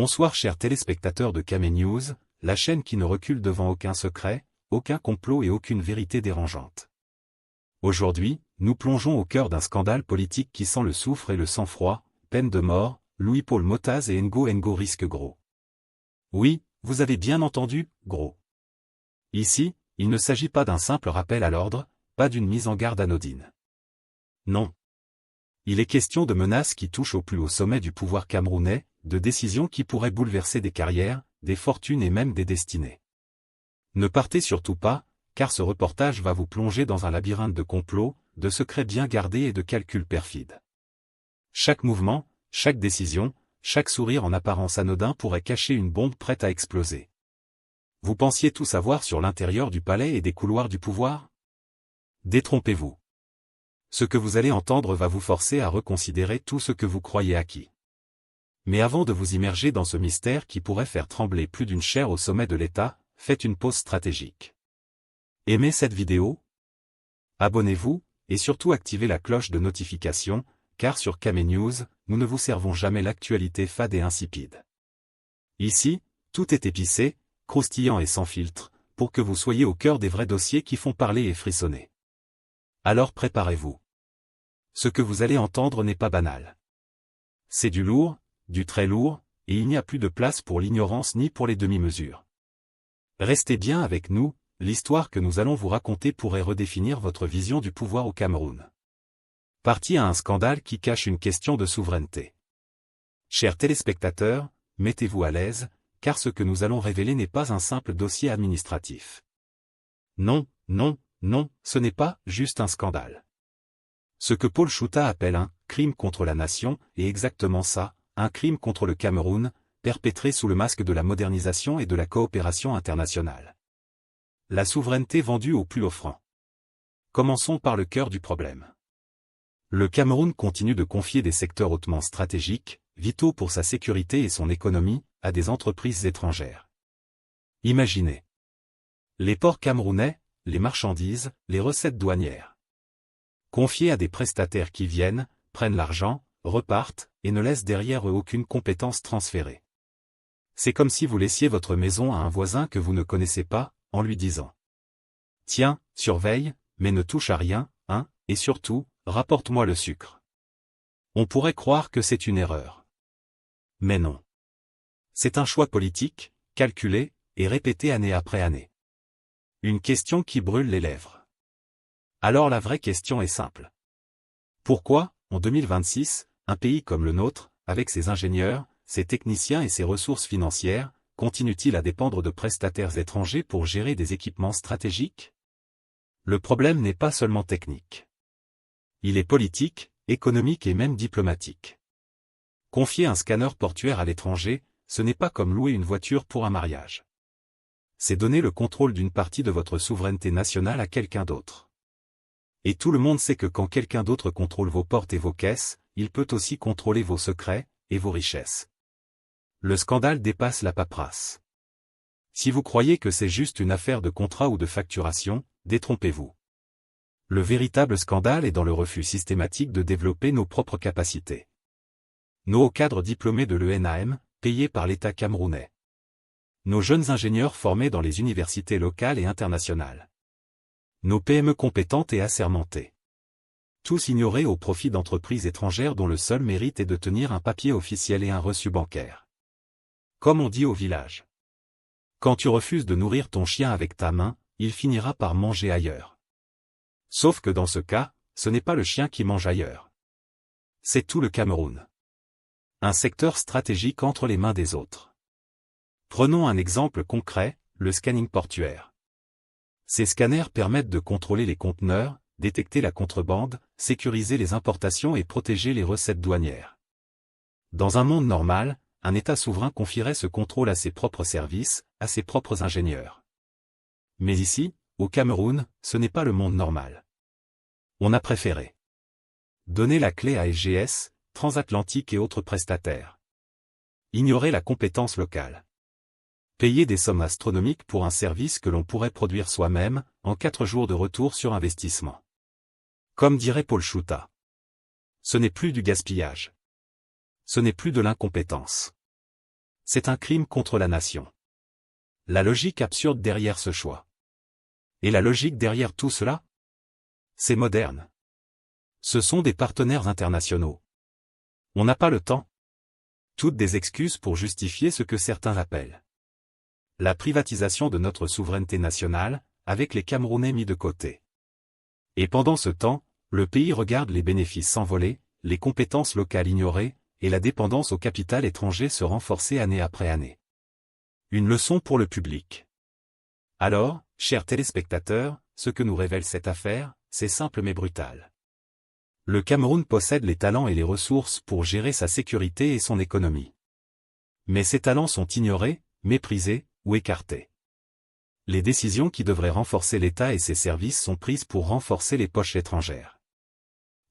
Bonsoir chers téléspectateurs de Kamé News, la chaîne qui ne recule devant aucun secret, aucun complot et aucune vérité dérangeante. Aujourd'hui, nous plongeons au cœur d'un scandale politique qui sent le soufre et le sang-froid, peine de mort, Louis-Paul Motaz et Ngo risquent gros. Oui, vous avez bien entendu, gros. Ici, il ne s'agit pas d'un simple rappel à l'ordre, pas d'une mise en garde anodine. Non. Il est question de menaces qui touchent au plus haut sommet du pouvoir camerounais, de décisions qui pourraient bouleverser des carrières, des fortunes et même des destinées. Ne partez surtout pas, car ce reportage va vous plonger dans un labyrinthe de complots, de secrets bien gardés et de calculs perfides. Chaque mouvement, chaque décision, chaque sourire en apparence anodin pourrait cacher une bombe prête à exploser. Vous pensiez tout savoir sur l'intérieur du palais et des couloirs du pouvoir? Détrompez-vous. Ce que vous allez entendre va vous forcer à reconsidérer tout ce que vous croyez acquis. Mais avant de vous immerger dans ce mystère qui pourrait faire trembler plus d'une chaire au sommet de l'État, faites une pause stratégique. Aimez cette vidéo? Abonnez-vous, et surtout activez la cloche de notification, car sur Kamé News, nous ne vous servons jamais l'actualité fade et insipide. Ici, tout est épicé, croustillant et sans filtre, pour que vous soyez au cœur des vrais dossiers qui font parler et frissonner. Alors préparez-vous. Ce que vous allez entendre n'est pas banal. C'est du lourd, du très lourd, et il n'y a plus de place pour l'ignorance ni pour les demi-mesures. Restez bien avec nous, l'histoire que nous allons vous raconter pourrait redéfinir votre vision du pouvoir au Cameroun. Parti à un scandale qui cache une question de souveraineté. Chers téléspectateurs, mettez-vous à l'aise, car ce que nous allons révéler n'est pas un simple dossier administratif. Non, ce n'est pas juste un scandale. Ce que Paul Chouta appelle un « crime contre la nation » est exactement ça, un crime contre le Cameroun, perpétré sous le masque de la modernisation et de la coopération internationale. La souveraineté vendue au plus offrant. Commençons par le cœur du problème. Le Cameroun continue de confier des secteurs hautement stratégiques, vitaux pour sa sécurité et son économie, à des entreprises étrangères. Imaginez. Les ports camerounais, les marchandises, les recettes douanières. Confiées à des prestataires qui viennent, prennent l'argent, repartent, et ne laissent derrière eux aucune compétence transférée. C'est comme si vous laissiez votre maison à un voisin que vous ne connaissez pas, en lui disant « Tiens, surveille, mais ne touche à rien, hein, et surtout, rapporte-moi le sucre. » On pourrait croire que c'est une erreur. Mais non. C'est un choix politique, calculé, et répété année après année. Une question qui brûle les lèvres. Alors la vraie question est simple. Pourquoi, en 2026, un pays comme le nôtre, avec ses ingénieurs, ses techniciens et ses ressources financières, continue-t-il à dépendre de prestataires étrangers pour gérer des équipements stratégiques? Le problème n'est pas seulement technique. Il est politique, économique et même diplomatique. Confier un scanner portuaire à l'étranger, ce n'est pas comme louer une voiture pour un mariage. C'est donner le contrôle d'une partie de votre souveraineté nationale à quelqu'un d'autre. Et tout le monde sait que quand quelqu'un d'autre contrôle vos portes et vos caisses, il peut aussi contrôler vos secrets, et vos richesses. Le scandale dépasse la paperasse. Si vous croyez que c'est juste une affaire de contrat ou de facturation, détrompez-vous. Le véritable scandale est dans le refus systématique de développer nos propres capacités. Nos hauts cadres diplômés de l'ENAM, payés par l'État camerounais. Nos jeunes ingénieurs formés dans les universités locales et internationales. Nos PME compétentes et assermentées. Tous ignorés au profit d'entreprises étrangères dont le seul mérite est de tenir un papier officiel et un reçu bancaire. Comme on dit au village. Quand tu refuses de nourrir ton chien avec ta main, il finira par manger ailleurs. Sauf que dans ce cas, ce n'est pas le chien qui mange ailleurs. C'est tout le Cameroun. Un secteur stratégique entre les mains des autres. Prenons un exemple concret, le scanning portuaire. Ces scanners permettent de contrôler les conteneurs, détecter la contrebande, sécuriser les importations et protéger les recettes douanières. Dans un monde normal, un État souverain confierait ce contrôle à ses propres services, à ses propres ingénieurs. Mais ici, au Cameroun, ce n'est pas le monde normal. On a préféré donner la clé à SGS, Transatlantique et autres prestataires. Ignorer la compétence locale. Payer des sommes astronomiques pour un service que l'on pourrait produire soi-même, en 4 jours de retour sur investissement. Comme dirait Paul Chouta. Ce n'est plus du gaspillage. Ce n'est plus de l'incompétence. C'est un crime contre la nation. La logique absurde derrière ce choix. Et la logique derrière tout cela? C'est moderne. Ce sont des partenaires internationaux. On n'a pas le temps. Toutes des excuses pour justifier ce que certains appellent la privatisation de notre souveraineté nationale, avec les Camerounais mis de côté. Et pendant ce temps, le pays regarde les bénéfices s'envoler, les compétences locales ignorées, et la dépendance au capital étranger se renforcer année après année. Une leçon pour le public. Alors, chers téléspectateurs, ce que nous révèle cette affaire, c'est simple mais brutal. Le Cameroun possède les talents et les ressources pour gérer sa sécurité et son économie. Mais ces talents sont ignorés, méprisés, ou écartés. Les décisions qui devraient renforcer l'État et ses services sont prises pour renforcer les poches étrangères.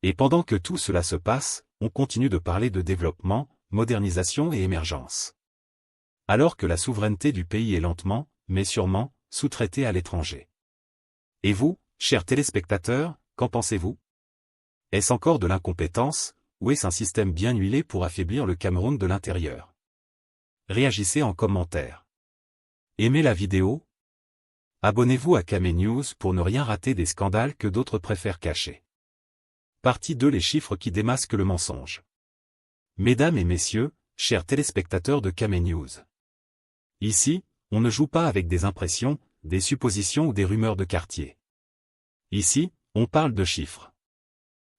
Et pendant que tout cela se passe, on continue de parler de développement, modernisation et émergence. Alors que la souveraineté du pays est lentement, mais sûrement, sous-traitée à l'étranger. Et vous, chers téléspectateurs, qu'en pensez-vous? Est-ce encore de l'incompétence, ou est-ce un système bien huilé pour affaiblir le Cameroun de l'intérieur? Réagissez en commentaire. Aimez la vidéo? Abonnez-vous à Camé News pour ne rien rater des scandales que d'autres préfèrent cacher. Partie 2: les chiffres qui démasquent le mensonge. Mesdames et messieurs, chers téléspectateurs de Camé News. Ici, on ne joue pas avec des impressions, des suppositions ou des rumeurs de quartier. Ici, on parle de chiffres.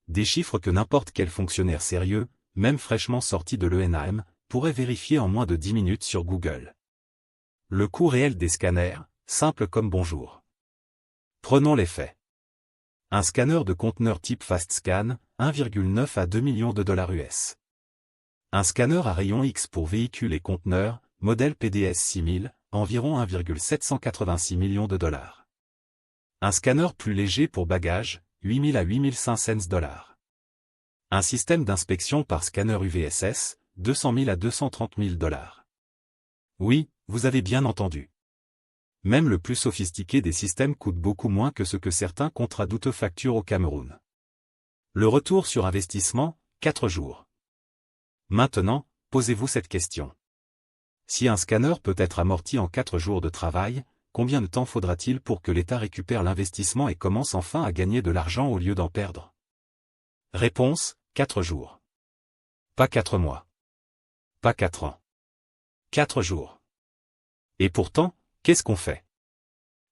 Des chiffres que n'importe quel fonctionnaire sérieux, même fraîchement sorti de l'ENAM, pourrait vérifier en moins de 10 minutes sur Google. Le coût réel des scanners, simple comme bonjour. Prenons les faits. Un scanner de conteneur type FastScan, 1,9 à 2 millions de dollars US. Un scanner à rayon X pour véhicules et conteneurs, modèle PDS 6000, environ 1,786 millions de dollars. Un scanner plus léger pour bagages, 8000 à 8500 dollars. Un système d'inspection par scanner UVSS, 200 000 à 230 000 dollars. Oui, vous avez bien entendu. Même le plus sophistiqué des systèmes coûte beaucoup moins que ce que certains contrats douteux facturent au Cameroun. Le retour sur investissement, 4 jours. Maintenant, posez-vous cette question. Si un scanner peut être amorti en 4 jours de travail, combien de temps faudra-t-il pour que l'État récupère l'investissement et commence enfin à gagner de l'argent au lieu d'en perdre? Réponse, 4 jours. Pas 4 mois. Pas 4 ans. 4 jours. Et pourtant, qu'est-ce qu'on fait?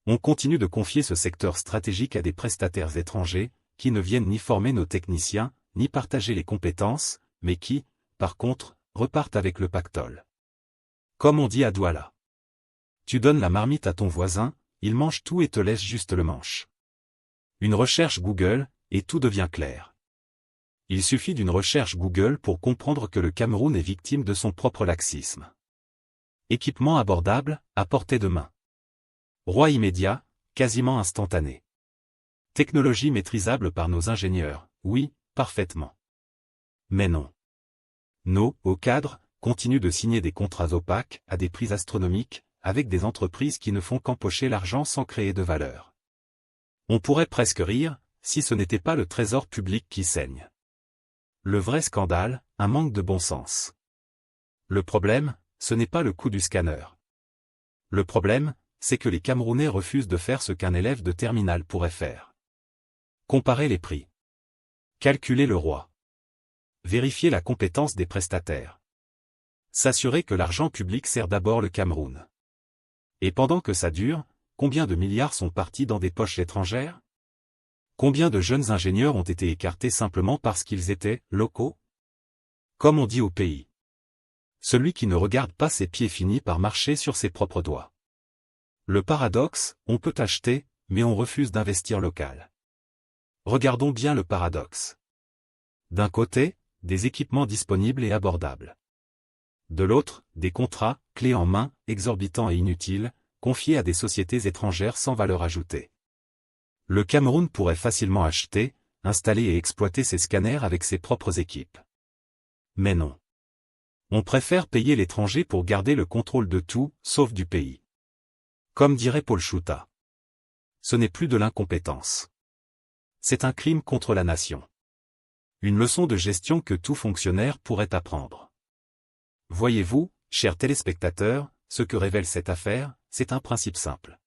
On continue de confier ce secteur stratégique à des prestataires étrangers, qui ne viennent ni former nos techniciens, ni partager les compétences, mais qui, par contre, repartent avec le pactole. Comme on dit à Douala. Tu donnes la marmite à ton voisin, il mange tout et te laisse juste le manche. Une recherche Google, et tout devient clair. Il suffit d'une recherche Google pour comprendre que le Cameroun est victime de son propre laxisme. Équipement abordable, à portée de main. Roi immédiat, quasiment instantané. Technologie maîtrisable par nos ingénieurs, oui, parfaitement. Mais non. Nos hauts cadres continuent de signer des contrats opaques, à des prix astronomiques, avec des entreprises qui ne font qu'empocher l'argent sans créer de valeur. On pourrait presque rire, si ce n'était pas le trésor public qui saigne. Le vrai scandale, un manque de bon sens. Le problème, ce n'est pas le coût du scanner. Le problème, c'est que les Camerounais refusent de faire ce qu'un élève de terminale pourrait faire. Comparer les prix. Calculer le roi. Vérifier la compétence des prestataires. S'assurer que l'argent public sert d'abord le Cameroun. Et pendant que ça dure, combien de milliards sont partis dans des poches étrangères? Combien de jeunes ingénieurs ont été écartés simplement parce qu'ils étaient locaux? Comme on dit au pays. Celui qui ne regarde pas ses pieds finit par marcher sur ses propres doigts. Le paradoxe, on peut acheter, mais on refuse d'investir local. Regardons bien le paradoxe. D'un côté, des équipements disponibles et abordables. De l'autre, des contrats, clés en main, exorbitants et inutiles, confiés à des sociétés étrangères sans valeur ajoutée. Le Cameroun pourrait facilement acheter, installer et exploiter ses scanners avec ses propres équipes. Mais non. On préfère payer l'étranger pour garder le contrôle de tout, sauf du pays. Comme dirait Paul Chouta. Ce n'est plus de l'incompétence. C'est un crime contre la nation. Une leçon de gestion que tout fonctionnaire pourrait apprendre. Voyez-vous, Chers téléspectateurs, ce que révèle cette affaire, c'est un principe simple.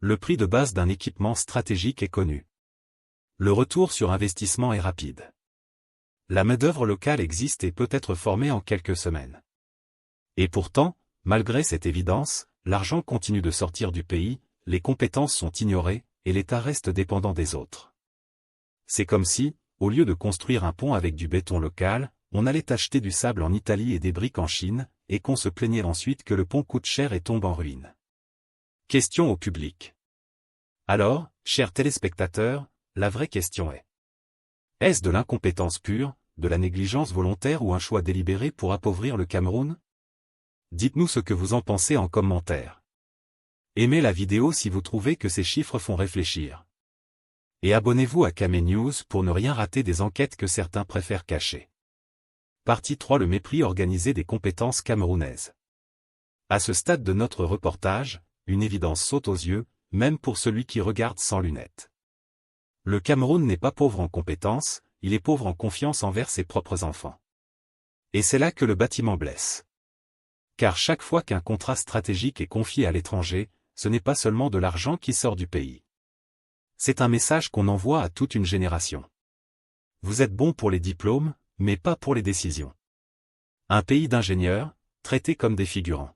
Le prix de base d'un équipement stratégique est connu. Le retour sur investissement est rapide. La main-d'œuvre locale existe et peut être formée en quelques semaines. Et pourtant, malgré cette évidence, l'argent continue de sortir du pays, les compétences sont ignorées, et l'État reste dépendant des autres. C'est comme si, au lieu de construire un pont avec du béton local, on allait acheter du sable en Italie et des briques en Chine, et qu'on se plaignait ensuite que le pont coûte cher et tombe en ruine. Question au public. Alors, chers téléspectateurs, la vraie question est: est-ce de l'incompétence pure, de la négligence volontaire ou un choix délibéré pour appauvrir le Cameroun? Dites-nous ce que vous en pensez en commentaire. Aimez la vidéo si vous trouvez que ces chiffres font réfléchir. Et abonnez-vous à Camé News pour ne rien rater des enquêtes que certains préfèrent cacher. Partie 3: le mépris organisé des compétences camerounaises. À ce stade de notre reportage, une évidence saute aux yeux, même pour celui qui regarde sans lunettes. Le Cameroun n'est pas pauvre en compétences, il est pauvre en confiance envers ses propres enfants. Et c'est là que le bâtiment blesse. Car chaque fois qu'un contrat stratégique est confié à l'étranger, ce n'est pas seulement de l'argent qui sort du pays. C'est un message qu'on envoie à toute une génération. Vous êtes bon pour les diplômes, mais pas pour les décisions. Un pays d'ingénieurs, traités comme des figurants.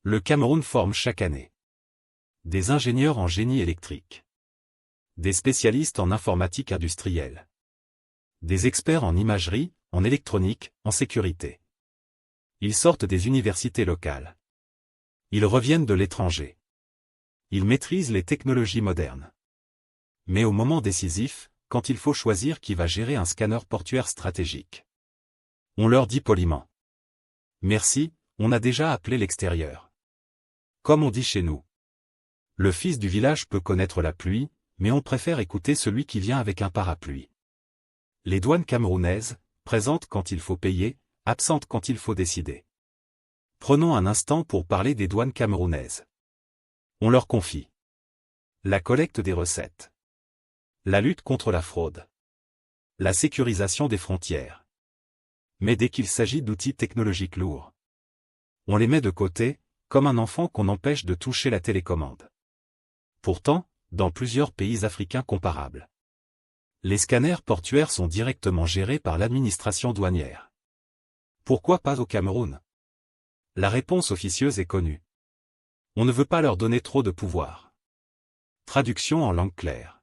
Le Cameroun forme chaque année des ingénieurs en génie électrique, des spécialistes en informatique industrielle, des experts en imagerie, en électronique, en sécurité. Ils sortent des universités locales. Ils reviennent de l'étranger. Ils maîtrisent les technologies modernes. Mais au moment décisif, quand il faut choisir qui va gérer un scanner portuaire stratégique, on leur dit poliment: merci, on a déjà appelé l'extérieur. Comme on dit chez nous. Le fils du village peut connaître la pluie, mais on préfère écouter celui qui vient avec un parapluie. Les douanes camerounaises, présentes quand il faut payer, absentes quand il faut décider. Prenons un instant pour parler des douanes camerounaises. On leur confie la collecte des recettes, la lutte contre la fraude, la sécurisation des frontières. Mais dès qu'il s'agit d'outils technologiques lourds, on les met de côté, comme un enfant qu'on empêche de toucher la télécommande. Pourtant, dans plusieurs pays africains comparables, les scanners portuaires sont directement gérés par l'administration douanière. Pourquoi pas au Cameroun? La réponse officieuse est connue. On ne veut pas leur donner trop de pouvoir. Traduction en langue claire.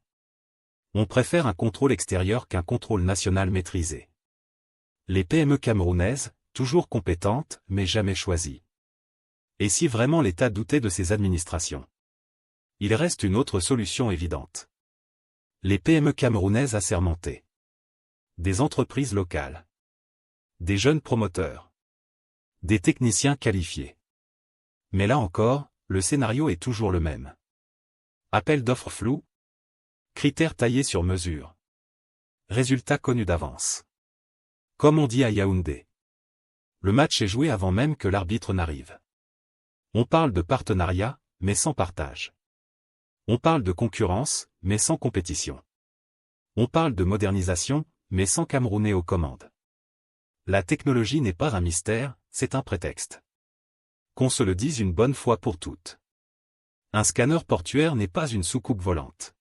On préfère un contrôle extérieur qu'un contrôle national maîtrisé. Les PME camerounaises, toujours compétentes, mais jamais choisies. Et si vraiment l'État doutait de ses administrations? Il reste une autre solution évidente. Les PME camerounaises assermentées. Des entreprises locales. Des jeunes promoteurs. Des techniciens qualifiés. Mais là encore, le scénario est toujours le même. Appel d'offres flou. Critères taillés sur mesure. Résultats connus d'avance. Comme on dit à Yaoundé. Le match est joué avant même que l'arbitre n'arrive. On parle de partenariat, mais sans partage. On parle de concurrence, mais sans compétition. On parle de modernisation, mais sans Camerounais aux commandes. La technologie n'est pas un mystère, c'est un prétexte. Qu'on se le dise une bonne fois pour toutes. Un scanner portuaire n'est pas une soucoupe volante.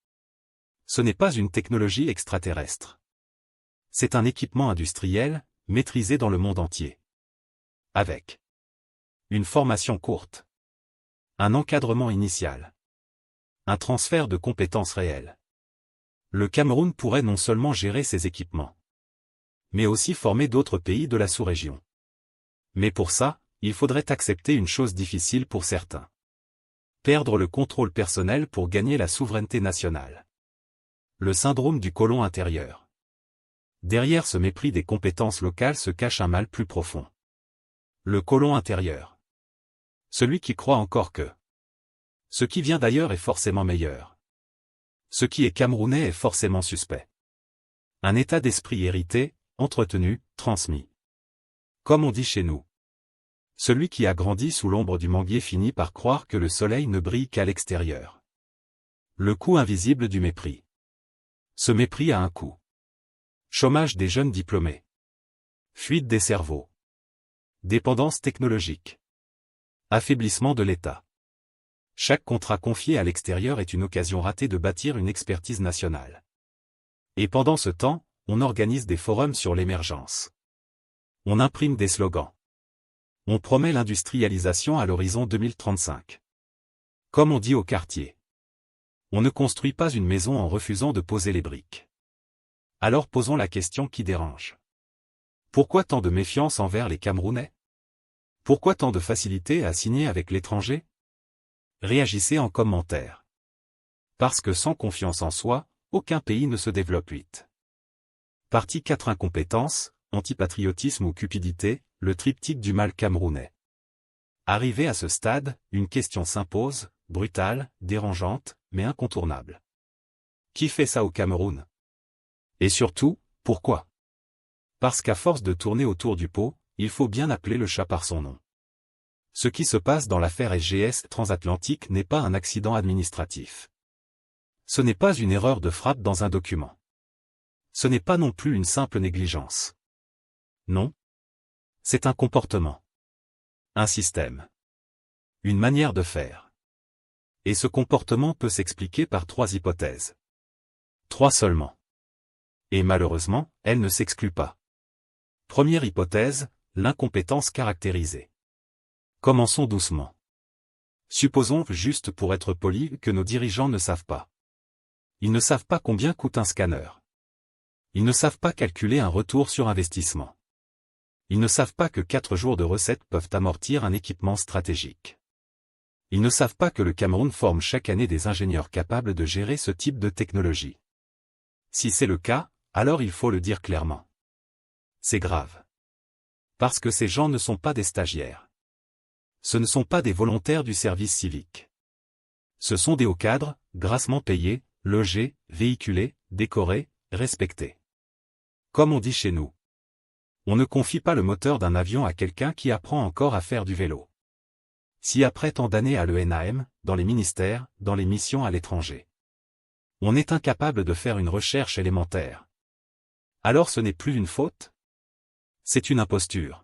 Ce n'est pas une technologie extraterrestre. C'est un équipement industriel, maîtrisé dans le monde entier. Avec une formation courte. Un encadrement initial. Un transfert de compétences réelles. Le Cameroun pourrait non seulement gérer ses équipements, mais aussi former d'autres pays de la sous-région. Mais pour ça, il faudrait accepter une chose difficile pour certains. Perdre le contrôle personnel pour gagner la souveraineté nationale. Le syndrome du côlon intérieur. Derrière ce mépris des compétences locales se cache un mal plus profond. Le côlon intérieur. Celui qui croit encore que ce qui vient d'ailleurs est forcément meilleur. Ce qui est camerounais est forcément suspect. Un état d'esprit hérité, entretenu, transmis. Comme on dit chez nous. Celui qui a grandi sous l'ombre du manguier finit par croire que le soleil ne brille qu'à l'extérieur. Le coût invisible du mépris. Ce mépris a un coût. Chômage des jeunes diplômés. Fuite des cerveaux. Dépendance technologique. Affaiblissement de l'État. Chaque contrat confié à l'extérieur est une occasion ratée de bâtir une expertise nationale. Et pendant ce temps, on organise des forums sur l'émergence. On imprime des slogans. On promet l'industrialisation à l'horizon 2035. Comme on dit au quartier. On ne construit pas une maison en refusant de poser les briques. Alors posons la question qui dérange. Pourquoi tant de méfiance envers les Camerounais? Pourquoi tant de facilité à signer avec l'étranger? Réagissez en commentaire. Parce que sans confiance en soi, aucun pays ne se développe vite. Partie 4. Incompétence, antipatriotisme ou cupidité, le triptyque du mal camerounais. Arrivé à ce stade, une question s'impose, brutale, dérangeante, mais incontournable. Qui fait ça au Cameroun? Et surtout, pourquoi? Parce qu'à force de tourner autour du pot, il faut bien appeler le chat par son nom. Ce qui se passe dans l'affaire SGS transatlantique n'est pas un accident administratif. Ce n'est pas une erreur de frappe dans un document. Ce n'est pas non plus une simple négligence. Non. C'est un comportement. Un système. Une manière de faire. Et ce comportement peut s'expliquer par 3 hypothèses. 3 seulement. Et malheureusement, elles ne s'excluent pas. Première hypothèse, l'incompétence caractérisée. Commençons doucement. Supposons, juste pour être poli, que nos dirigeants ne savent pas. Ils ne savent pas combien coûte un scanner. Ils ne savent pas calculer un retour sur investissement. Ils ne savent pas que 4 jours de recettes peuvent amortir un équipement stratégique. Ils ne savent pas que le Cameroun forme chaque année des ingénieurs capables de gérer ce type de technologie. Si c'est le cas, alors il faut le dire clairement. C'est grave. Parce que ces gens ne sont pas des stagiaires. Ce ne sont pas des volontaires du service civique. Ce sont des hauts cadres, grassement payés, logés, véhiculés, décorés, respectés. Comme on dit chez nous. On ne confie pas le moteur d'un avion à quelqu'un qui apprend encore à faire du vélo. Si après tant d'années à l'ENAM, dans les ministères, dans les missions à l'étranger, on est incapable de faire une recherche élémentaire, alors ce n'est plus une faute? C'est une imposture.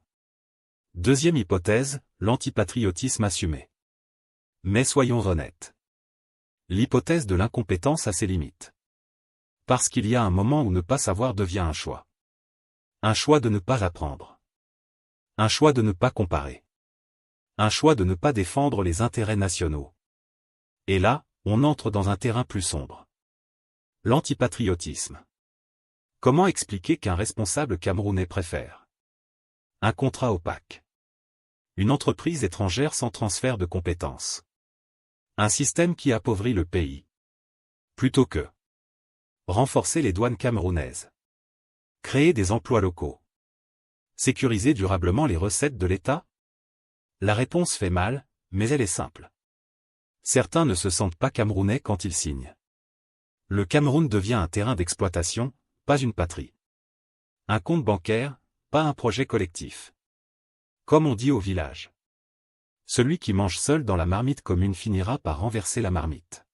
Deuxième hypothèse, l'antipatriotisme assumé. Mais soyons honnêtes. L'hypothèse de l'incompétence a ses limites. Parce qu'il y a un moment où ne pas savoir devient un choix. Un choix de ne pas apprendre. Un choix de ne pas comparer. Un choix de ne pas défendre les intérêts nationaux. Et là, on entre dans un terrain plus sombre. L'antipatriotisme. Comment expliquer qu'un responsable camerounais préfère un contrat opaque, une entreprise étrangère sans transfert de compétences, un système qui appauvrit le pays, plutôt que renforcer les douanes camerounaises, créer des emplois locaux, sécuriser durablement les recettes de l'État? La réponse fait mal, mais elle est simple. Certains ne se sentent pas camerounais quand ils signent. Le Cameroun devient un terrain d'exploitation, pas une patrie. Un compte bancaire, pas un projet collectif. Comme on dit au village. Celui qui mange seul dans la marmite commune finira par renverser la marmite.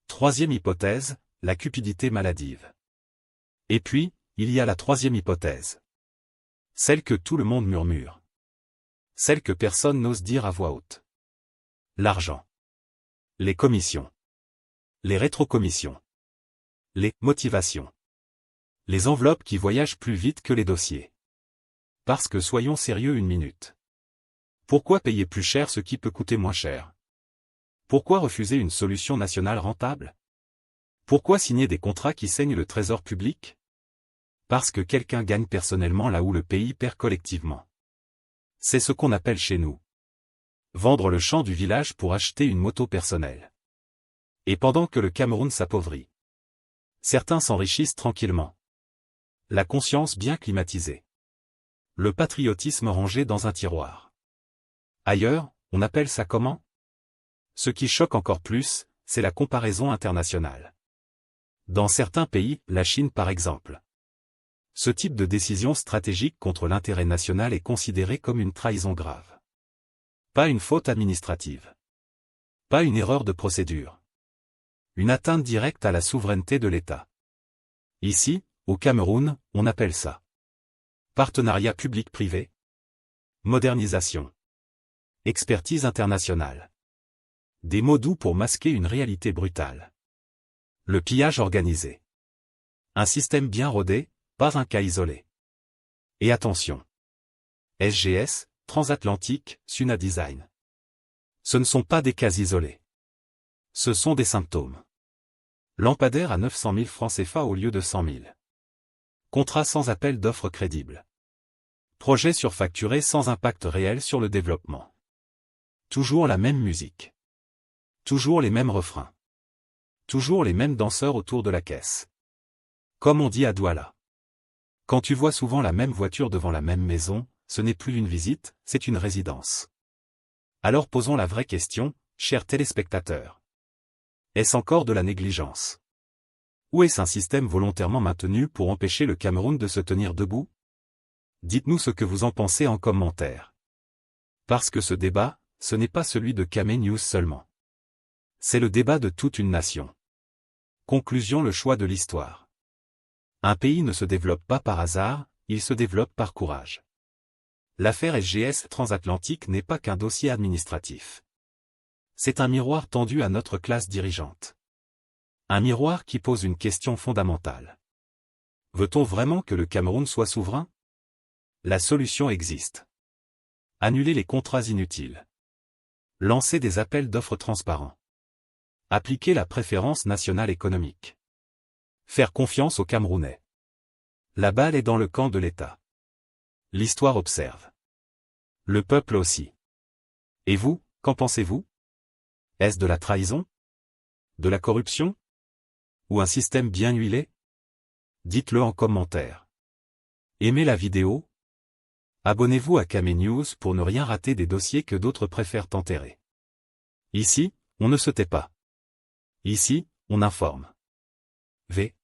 Troisième hypothèse, la cupidité maladive. Et puis, il y a la troisième hypothèse. Celle que tout le monde murmure. Celle que personne n'ose dire à voix haute. L'argent. Les commissions. Les rétrocommissions. Les motivations. Les enveloppes qui voyagent plus vite que les dossiers. Parce que soyons sérieux une minute. Pourquoi payer plus cher ce qui peut coûter moins cher? Pourquoi refuser une solution nationale rentable? Pourquoi signer des contrats qui saignent le trésor public? Parce que quelqu'un gagne personnellement là où le pays perd collectivement. C'est ce qu'on appelle chez nous vendre le champ du village pour acheter une moto personnelle. Et pendant que le Cameroun s'appauvrit, certains s'enrichissent tranquillement. La conscience bien climatisée. Le patriotisme rangé dans un tiroir. Ailleurs, on appelle ça comment? Ce qui choque encore plus, c'est la comparaison internationale. Dans certains pays, la Chine par exemple. Ce type de décision stratégique contre l'intérêt national est considéré comme une trahison grave. Pas une faute administrative. Pas une erreur de procédure. Une atteinte directe à la souveraineté de l'État. Ici, au Cameroun, on appelle ça partenariat public-privé. Modernisation. Expertise internationale. Des mots doux pour masquer une réalité brutale. Le pillage organisé. Un système bien rodé, pas un cas isolé. Et attention. SGS, Transatlantique, Suna Design. Ce ne sont pas des cas isolés. Ce sont des symptômes. Lampadaire à 900 000 francs CFA au lieu de 100 000. Contrat sans appel d'offres crédible. Projet surfacturé sans impact réel sur le développement. Toujours la même musique. Toujours les mêmes refrains. Toujours les mêmes danseurs autour de la caisse. Comme on dit à Douala. Quand tu vois souvent la même voiture devant la même maison, ce n'est plus une visite, c'est une résidence. Alors posons la vraie question, chers téléspectateurs. Est-ce encore de la négligence? Ou est-ce un système volontairement maintenu pour empêcher le Cameroun de se tenir debout? Dites-nous ce que vous en pensez en commentaire. Parce que ce débat, ce n'est pas celui de Camé News seulement. C'est le débat de toute une nation. Conclusion: le choix de l'histoire. Un pays ne se développe pas par hasard, il se développe par courage. L'affaire SGS Transatlantique n'est pas qu'un dossier administratif. C'est un miroir tendu à notre classe dirigeante. Un miroir qui pose une question fondamentale. Veut-on vraiment que le Cameroun soit souverain? La solution existe. Annuler les contrats inutiles. Lancer des appels d'offres transparents. Appliquer la préférence nationale économique. Faire confiance aux Camerounais. La balle est dans le camp de l'État. L'histoire observe. Le peuple aussi. Et vous, qu'en pensez-vous? Est-ce de la trahison? De la corruption? Ou un système bien huilé? Dites-le en commentaire. Aimez la vidéo? Abonnez-vous à Camé News pour ne rien rater des dossiers que d'autres préfèrent enterrer. Ici, on ne se tait pas. Ici, on informe. V.